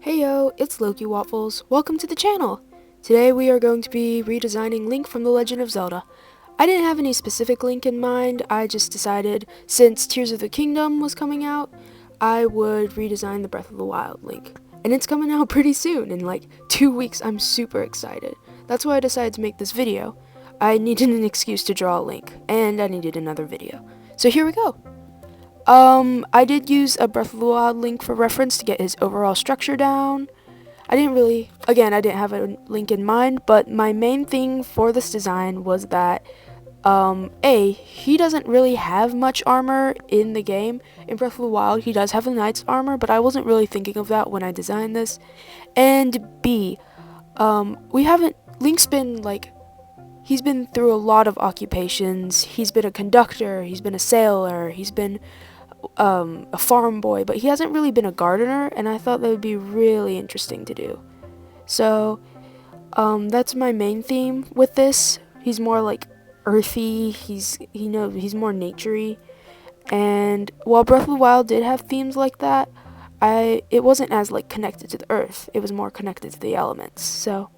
Heyo, it's Loki Waffles. Welcome to the channel. Today we are going to be redesigning Link from The Legend of Zelda. I didn't have any specific Link in mind. I just decided since Tears of the Kingdom was coming out, I would redesign the Breath of the Wild Link. And it's coming out pretty soon, in like 2 weeks. I'm super excited. That's why I decided to make this video. I needed an excuse to draw a Link, and I needed another video. So here we go. I did use a Breath of the Wild Link for reference to get his overall structure down. I didn't have a Link in mind, but my main thing for this design was that, he doesn't really have much armor in the game. In Breath of the Wild, he does have a knight's armor, but I wasn't really thinking of that when I designed this. And B, Link's been, he's been through a lot of occupations. He's been a conductor, he's been a sailor, he's been a farm boy, but he hasn't really been a gardener, and I thought that would be really interesting to do. So, that's my main theme with this. He's more like earthy, he's more naturey, and while Breath of the Wild did have themes like that, it wasn't as connected to the earth. It was more connected to the elements. So,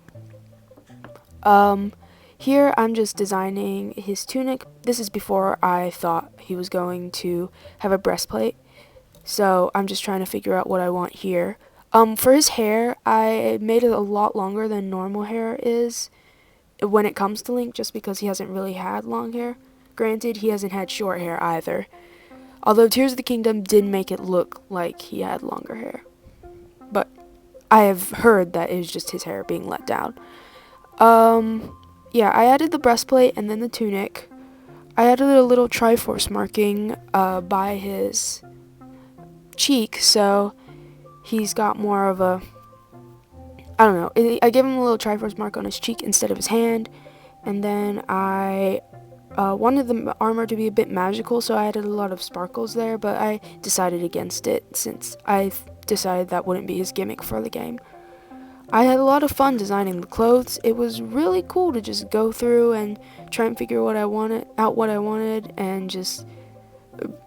here I'm just designing his tunic. This is before I thought he was going to have a breastplate. So I'm just trying to figure out what I want here. For his hair, I made it a lot longer than normal hair is when it comes to Link, just because he hasn't really had long hair. Granted, he hasn't had short hair either. Although Tears of the Kingdom did make it look like he had longer hair. But I have heard that it was just his hair being let down. Yeah, I added the breastplate and then the tunic. I added a little Triforce marking by his cheek, so he's got more of a, I don't know, I gave him a little Triforce mark on his cheek instead of his hand, and then I wanted the armor to be a bit magical, so I added a lot of sparkles there, but I decided against it since I decided that wouldn't be his gimmick for the game. I had a lot of fun designing the clothes. It was really cool to just go through and try and figure what I wanted, and just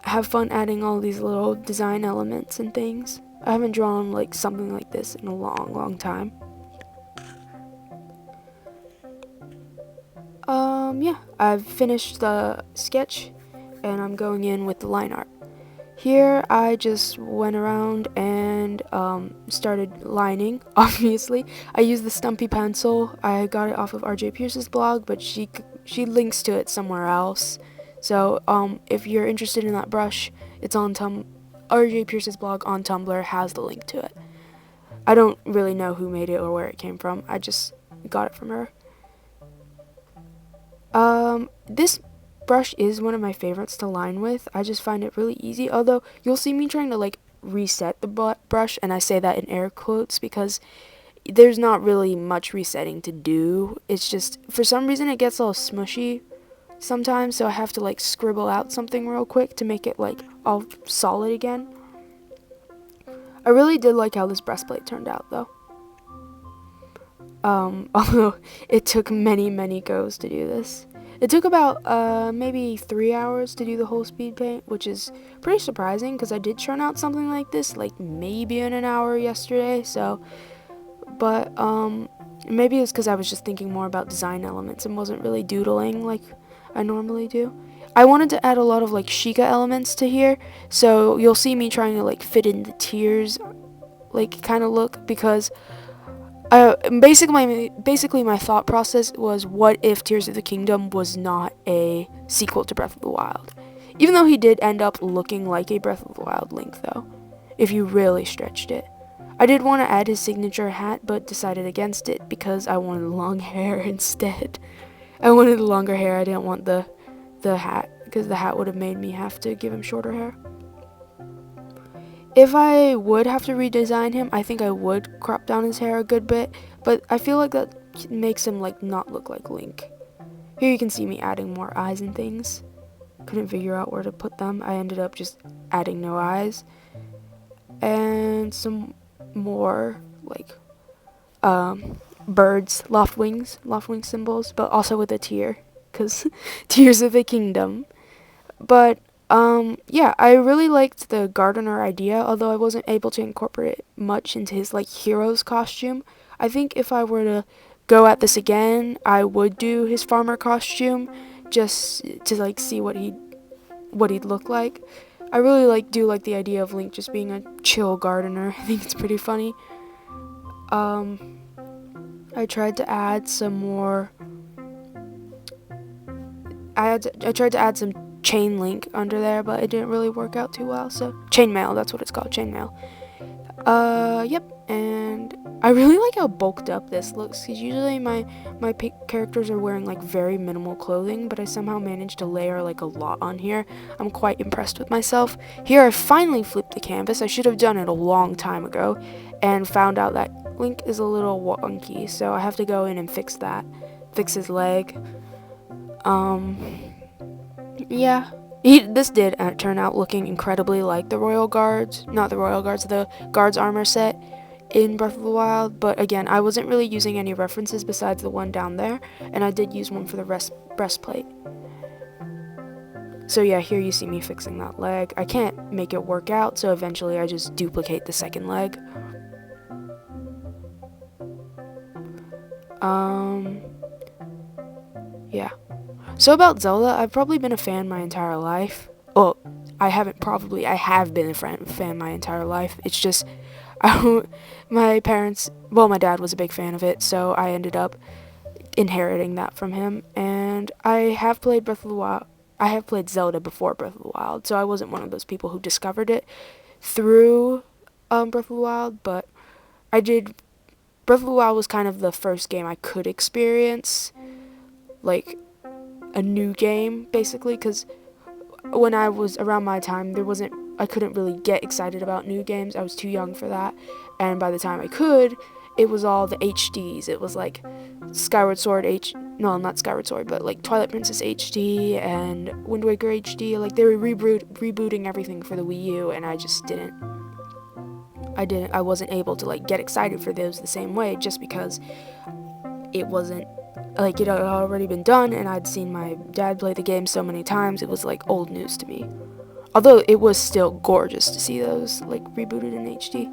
have fun adding all these little design elements and things. I haven't drawn something like this in a long time. Yeah, I've finished the sketch and I'm going in with the line art. Here, I just went around and started lining, obviously. I used the Stumpy pencil. I got it off of RJ Pierce's blog, but she links to it somewhere else. So, if you're interested in that brush, it's on RJ Pierce's blog on Tumblr has the link to it. I don't really know who made it or where it came from. I just got it from her. This brush is one of my favorites to line with. I just find it really easy, although you'll see me trying to reset the brush, and I say that in air quotes because there's not really much resetting to do. It's just, for some reason, it gets all smushy sometimes, so I have to scribble out something real quick to make it all solid again. I really did like how this breastplate turned out though. Although it took many goes to do this. It took about maybe 3 hours to do the whole speed paint, which is pretty surprising because I did churn out something like this maybe in an hour yesterday. So, but maybe it's because I was just thinking more about design elements and wasn't really doodling like I normally do. I wanted to add a lot of Sheikah elements to here, so you'll see me trying to fit in the tears kind of look, because basically my thought process was, what if Tears of the Kingdom was not a sequel to Breath of the Wild? Even though he did end up looking like a Breath of the Wild Link though, if you really stretched it. I did want to add his signature hat, but decided against it because I wanted long hair instead. I wanted the longer hair, I didn't want the hat, because the hat would have made me have to give him shorter hair. If I would have to redesign him, I think I would crop down his hair a good bit, but I feel like that makes him not look like Link. Here you can see me adding more eyes and things. Couldn't figure out where to put them. I ended up just adding no eyes. And some more birds, loft wing symbols, but also with a tear, because Tears of the Kingdom. But Yeah, I really liked the gardener idea, although I wasn't able to incorporate much into his like hero's costume. I think if I were to go at this again, I would do his farmer costume just to like see what he'd look like. I really do like the idea of Link just being a chill gardener. I think it's pretty funny. I tried to add some more. I tried to add some chain link under there, but it didn't really work out too well. So chainmail, that's what it's called, chainmail. Yep. And I really like how bulked up this looks, because usually my characters are wearing like very minimal clothing, but I somehow managed to layer like a lot on here. I'm quite impressed with myself. Here I finally flipped the canvas. I should have done it a long time ago, and found out that Link is a little wonky, so I have to go in and fix that. Fix his leg. Yeah. This did turn out looking incredibly like the Royal Guards, not the Royal Guards, the Guards armor set in Breath of the Wild, but again, I wasn't really using any references besides the one down there, and I did use one for the breastplate. So yeah, here you see me fixing that leg. I can't make it work out, so eventually I just duplicate the second leg. Yeah. So about Zelda, I've probably been a fan my entire life. Well, I have been a fan my entire life. It's just, my dad was a big fan of it, so I ended up inheriting that from him. And I have played Zelda before Breath of the Wild, so I wasn't one of those people who discovered it through Breath of the Wild, but Breath of the Wild was kind of the first game I could experience, like, a new game, basically, because when I was around my time, I couldn't really get excited about new games. I was too young for that, and by the time I could, it was all the HDs. It was like not Skyward Sword, but like Twilight Princess HD and Wind Waker HD. Like, they were rebooting everything for the Wii U, and I wasn't able to like get excited for those the same way, just because it wasn't like it had already been done, and I'd seen my dad play the game so many times. It was like old news to me, although it was still gorgeous to see those like rebooted in HD.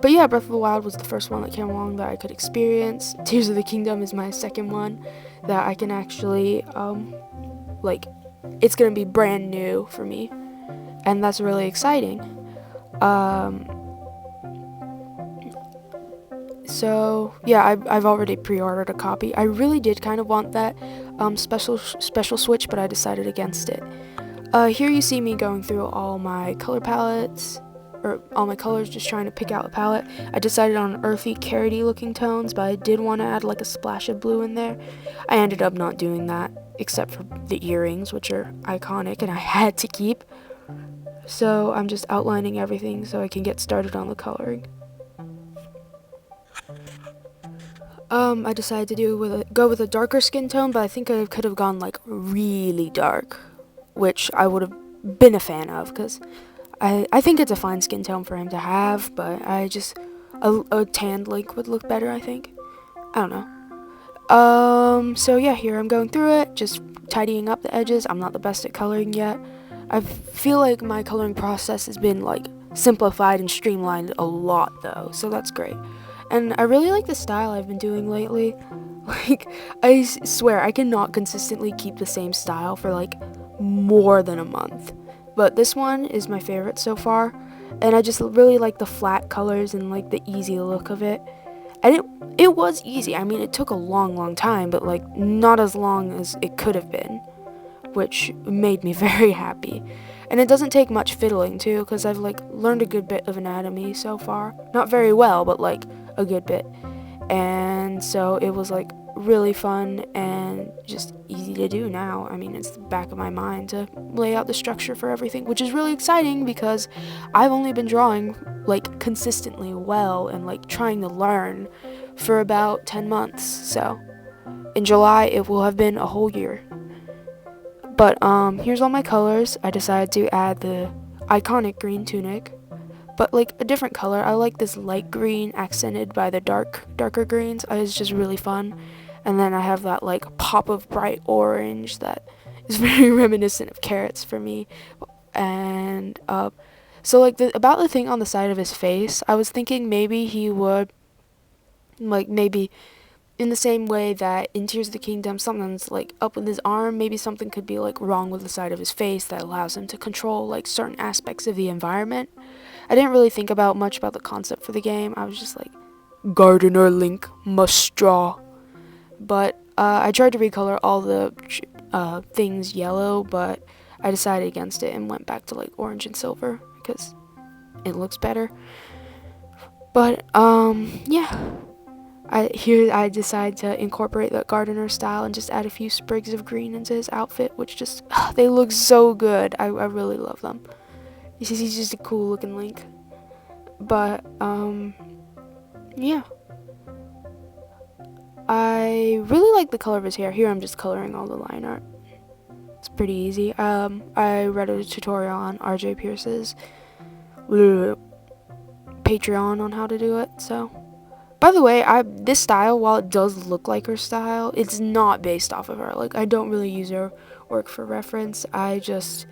But yeah, Breath of the Wild was the first one that came along that I could experience. Tears of the Kingdom is my second one that I can actually it's gonna be brand new for me, and that's really exciting. So yeah, I've already pre-ordered a copy. I really did kind of want that special Switch, but I decided against it. Here you see me going through all my color palettes, or all my colors, just trying to pick out a palette. I decided on earthy, carroty looking tones, but I did want to add like a splash of blue in there. I ended up not doing that, except for the earrings, which are iconic and I had to keep. So I'm just outlining everything so I can get started on the coloring. I decided to go with a darker skin tone, but I think I could have gone like really dark, which I would have been a fan of, because I think it's a fine skin tone for him to have, but a tanned Link would look better, I think. I don't know. So yeah, here I'm going through it, just tidying up the edges. I'm not the best at coloring yet. I feel like my coloring process has been like simplified and streamlined a lot though, so that's great. And I really like the style I've been doing lately. Like, I swear I cannot consistently keep the same style for like more than a month, but this one is my favorite so far, and I just really like the flat colors and like the easy look of it. And it was easy. I mean, it took a long time, but like not as long as it could have been, which made me very happy. And it doesn't take much fiddling too, because I've like learned a good bit of anatomy so far. Not very well, but like a good bit. And so it was like really fun and just easy to do now. I mean, it's the back of my mind to lay out the structure for everything, which is really exciting because I've only been drawing like consistently well and like trying to learn for about 10 months. So in July it will have been a whole year. But here's all my colors. I decided to add the iconic green tunic, but like a different color. I like this light green accented by the darker greens. It's just really fun. And then I have that like pop of bright orange that It's very reminiscent of carrots for me. And so like about the thing on the side of his face, I was thinking maybe he would, like, maybe in the same way that in Tears of the Kingdom something's like up with his arm, maybe something could be like wrong with the side of his face that allows him to control like certain aspects of the environment. I didn't really think about much about the concept for the game. I was just like, Gardener Link must draw. But I tried to recolor all the things yellow, but I decided against it and went back to like orange and silver because it looks better. But yeah, I decide to incorporate that gardener style and just add a few sprigs of green into his outfit, which just they look so good. I really love them. He's just a cool looking Link. But yeah, I really like the color of his hair. Here I'm just coloring all the line art. It's pretty easy. I read a tutorial on RJ Pierce's Patreon on how to do it. So, by the way, this style, while it does look like her style, it's not based off of her. Like, I don't really use her work for reference. I just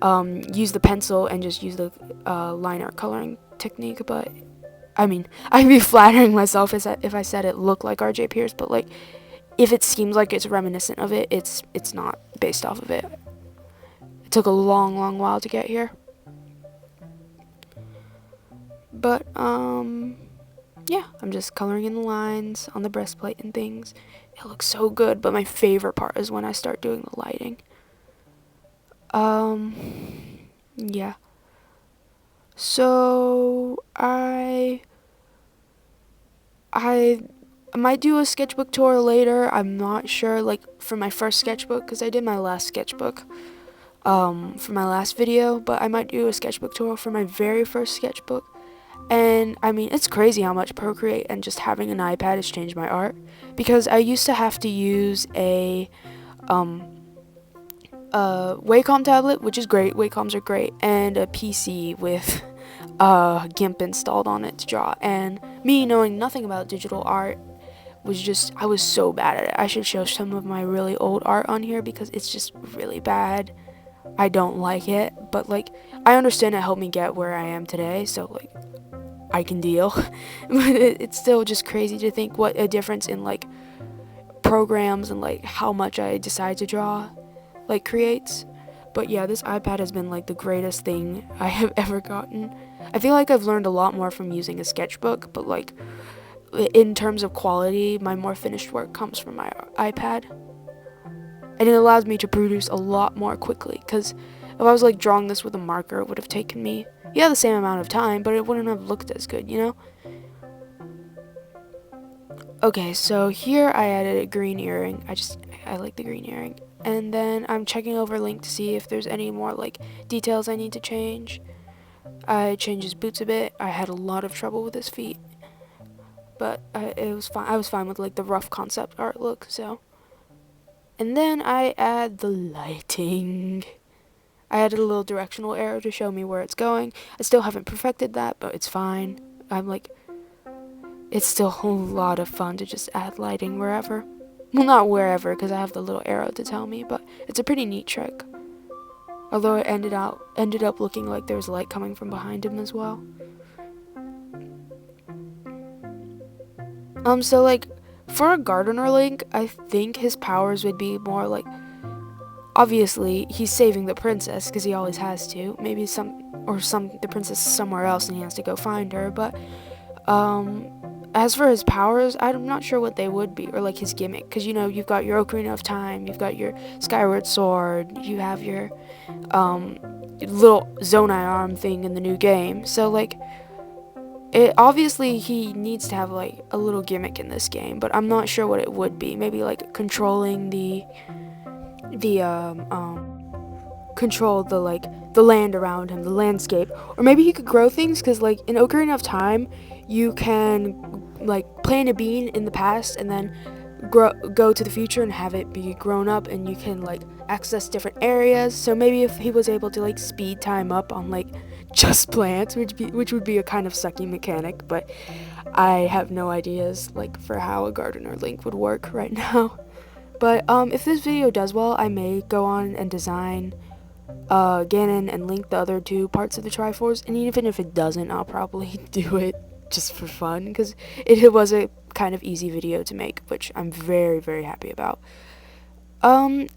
use the pencil and just use the line art coloring technique. But I mean, I'd be flattering myself if I said it looked like RJ Pierce, but like, if it seems like it's reminiscent of it, it's not based off of it. It took a long while to get here. But yeah, I'm just coloring in the lines on the breastplate and things. It looks so good, but my favorite part is when I start doing the lighting. Yeah. So I might do a sketchbook tour later. I'm not sure, like for my first sketchbook, because I did my last sketchbook for my last video, but I might do a sketchbook tour for my very first sketchbook. And I mean, it's crazy how much Procreate and just having an iPad has changed my art, because I used to have to use a Wacom tablet, which is great. Wacoms are great, and a PC with GIMP installed on it to draw. And me knowing nothing about digital art was just, I was so bad at it. I should show some of my really old art on here because it's just really bad. I don't like it, but like, I understand it helped me get where I am today, so like, I can deal. But it's still just crazy to think what a difference in like programs and like how much I decide to draw like creates. But yeah, this iPad has been like the greatest thing I have ever gotten. I feel like I've learned a lot more from using a sketchbook, but like in terms of quality, my more finished work comes from my iPad. And it allows me to produce a lot more quickly, because if I was like drawing this with a marker, it would have taken me, yeah, the same amount of time, but it wouldn't have looked as good, you know? Okay, so here I added a green earring. I like the green earring. And then I'm checking over Link to see if there's any more like details I need to change. I changed his boots a bit. I had a lot of trouble with his feet, but it was fine. I was fine with like the rough concept art look. So, and then I add the lighting. I added a little directional arrow to show me where it's going. I still haven't perfected that, but it's fine. It's still a lot of fun to just add lighting wherever. Well, not wherever, because I have the little arrow to tell me, but it's a pretty neat trick. Although it ended up looking like there was light coming from behind him as well. So like, for a Gardener Link, I think his powers would be more like, obviously, he's saving the princess, because he always has to. Maybe the princess is somewhere else and he has to go find her, but, as for his powers, I'm not sure what they would be, or like his gimmick, because you know, you've got your Ocarina of Time, you've got your Skyward Sword, you have your little Zonai arm thing in the new game, so like, obviously he needs to have like a little gimmick in this game, but I'm not sure what it would be. Maybe like controlling the land around him, the landscape, or maybe he could grow things, because like in Ocarina of Time you can like plant a bean in the past and then go to the future and have it be grown up, and you can like access different areas. So maybe if he was able to like speed time up on like just plants, which would be a kind of sucky mechanic, but I have no ideas like for how a Gardener Link would work right now. But if this video does well, I may go on and design Ganon and Link, the other two parts of the Triforce, and even if it doesn't, I'll probably do it just for fun, because it was a kind of easy video to make, which I'm very, very happy about. And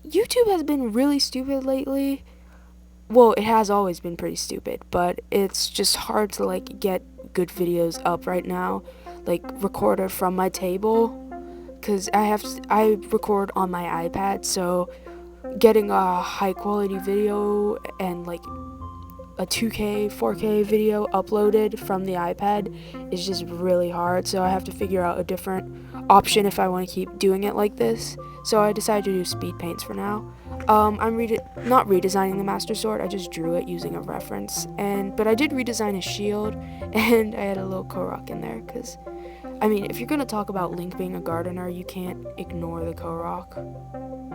YouTube has been really stupid lately. Well, it has always been pretty stupid, but it's just hard to, like, get good videos up right now, like, recorded from my table, because I record on my iPad, so getting a high quality video and, like, a 2K, 4K video uploaded from the iPad is just really hard, so I have to figure out a different option if I want to keep doing it like this. So I decided to do speed paints for now. I'm not redesigning the Master Sword, I just drew it using a reference, but I did redesign his shield, and I had a little Korok in there, because, I mean, if you're going to talk about Link being a gardener, you can't ignore the Korok,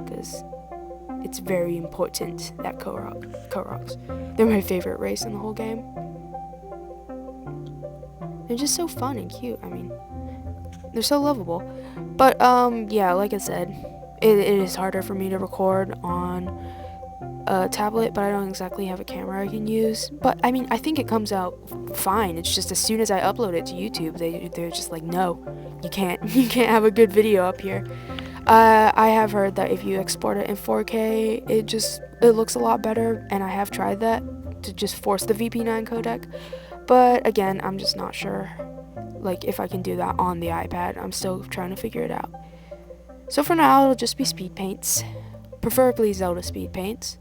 because it's very important that Koroks. They're my favorite race in the whole game. They're just so fun and cute. I mean, they're so lovable. But yeah, like I said, it is harder for me to record on a tablet, but I don't exactly have a camera I can use. But I mean, I think it comes out fine. It's just as soon as I upload it to YouTube, they're just like, no, you can't have a good video up here. I have heard that if you export it in 4K, it looks a lot better, and I have tried that to just force the VP9 codec, but again, I'm just not sure, like, if I can do that on the iPad. I'm still trying to figure it out. So for now, it'll just be speed paints, preferably Zelda speed paints.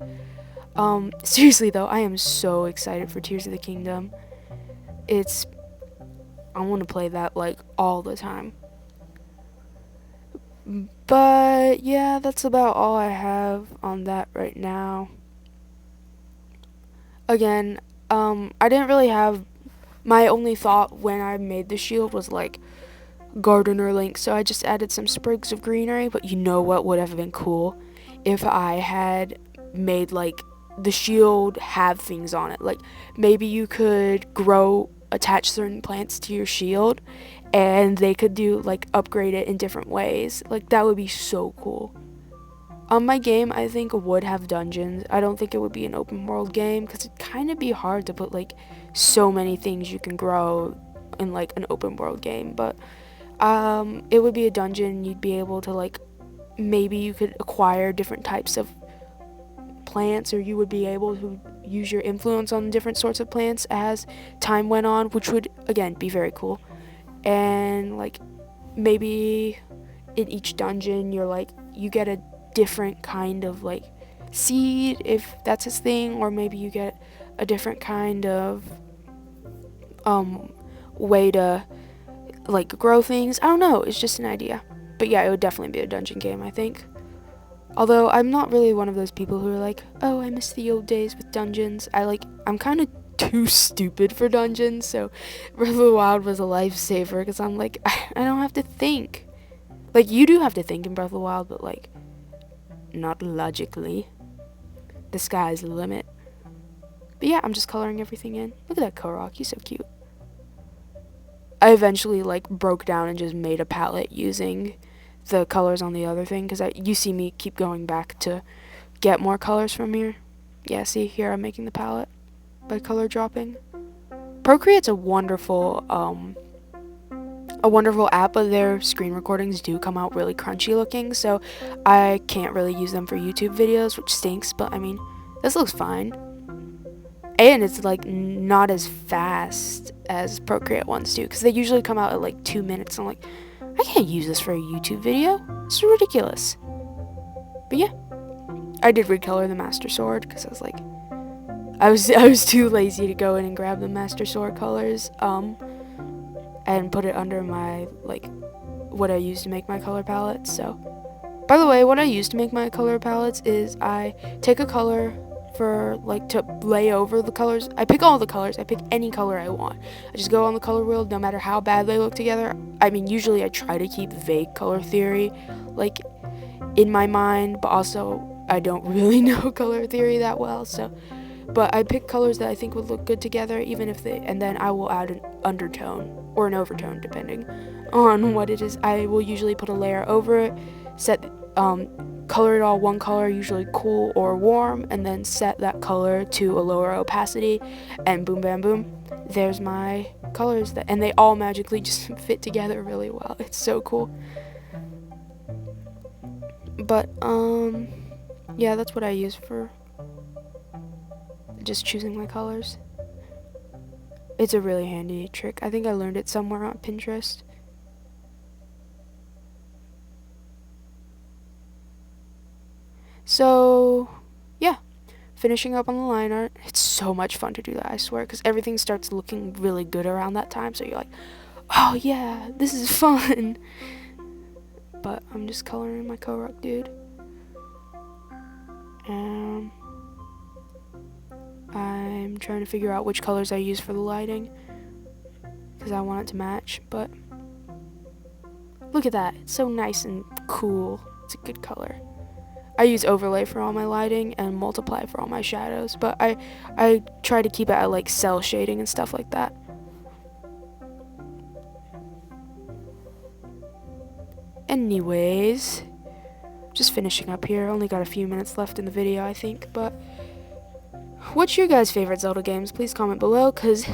Seriously though, I am so excited for Tears of the Kingdom. I want to play that, like, all the time. But yeah, that's about all I have on that right now. Again, I didn't really have, my only thought when I made the shield was, like, gardener Link, so I just added some sprigs of greenery. But you know what would have been cool? If I had made, like, the shield have things on it. Like, maybe you could attach certain plants to your shield, and they could upgrade it in different ways. Like, that would be so cool. My game, I think, would have dungeons. I don't think it would be an open world game, because it'd kind of be hard to put, like, so many things you can grow in, like, an open world game. But it would be a dungeon. You'd be able to, like, maybe you could acquire different types of plants, or you would be able to use your influence on different sorts of plants as time went on, which would, again, be very cool. And, like, maybe in each dungeon you get a different kind of, like, seed, if that's his thing, or maybe you get a different kind of way to, like, grow things. I don't know, it's just an idea. But yeah, it would definitely be a dungeon game, I think. Although I'm not really one of those people who are like, oh, I miss the old days with dungeons. I'm kind of too stupid for dungeons, so Breath of the Wild was a lifesaver, because I'm like, I don't have to think. Like, you do have to think in Breath of the Wild, but, like, not logically. The sky's the limit. But yeah, I'm just coloring everything in. Look at that Korok, he's so cute. I eventually, like, broke down and just made a palette using the colors on the other thing, because you see me keep going back to get more colors from here. Yeah, see, here I'm making the palette by color dropping. Procreate's a wonderful app, but their screen recordings do come out really crunchy looking, so I can't really use them for YouTube videos, which stinks, but I mean, this looks fine. And it's, like, not as fast as Procreate ones do, because they usually come out at, like, 2 minutes. I'm like, I can't use this for a YouTube video. It's ridiculous. But yeah, I did recolor the Master Sword, because I was like, I was too lazy to go in and grab the Master Sword colors, and put it under my, like, what I use to make my color palettes. So, by the way, what I use to make my color palettes is I take a color for, like, to lay over the colors. I pick all the colors. I pick any color I want. I just go on the color wheel, no matter how bad they look together. I mean, usually I try to keep vague color theory, like, in my mind, but also I don't really know color theory that well, so, but I pick colors that I think would look good together, even if and then I will add an undertone, or an overtone, depending on what it is. I will usually put a layer over it, color it all one color, usually cool or warm, and then set that color to a lower opacity, and boom bam boom, there's my colors, and they all magically just fit together really well. It's so cool. But yeah, that's what I use for just choosing my colors. It's a really handy trick. I think I learned it somewhere on Pinterest. So yeah, finishing up on the line art. It's so much fun to do that, I swear, because everything starts looking really good around that time, so you're like, oh yeah, this is fun. But I'm just coloring my Korok dude. I'm trying to figure out which colors I use for the lighting, because I want it to match. But look at that, it's so nice and cool. It's a good color. I use overlay for all my lighting and multiply for all my shadows, but I try to keep it at like cell shading and stuff like that. Anyways, just finishing up here. Only got a few minutes left in the video, I think. But what's your guys' favorite Zelda games? Please comment below, because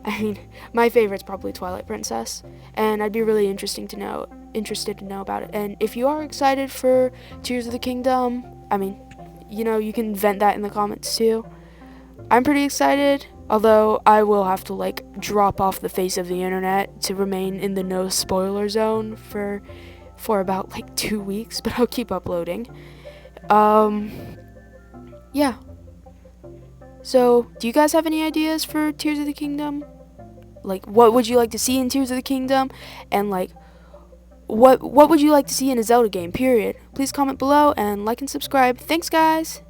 I mean, my favorite's probably Twilight Princess, and I'd be really interested to know about it. And if you are excited for Tears of the Kingdom, I mean, you know, you can vent that in the comments too. I'm pretty excited, although I will have to like drop off the face of the internet to remain in the no spoiler zone for about like 2 weeks, but I'll keep uploading. Yeah. So, do you guys have any ideas for Tears of the Kingdom? Like, what would you like to see in Tears of the Kingdom? And like, what would you like to see in a Zelda game, period? Please comment below and like and subscribe. Thanks, guys!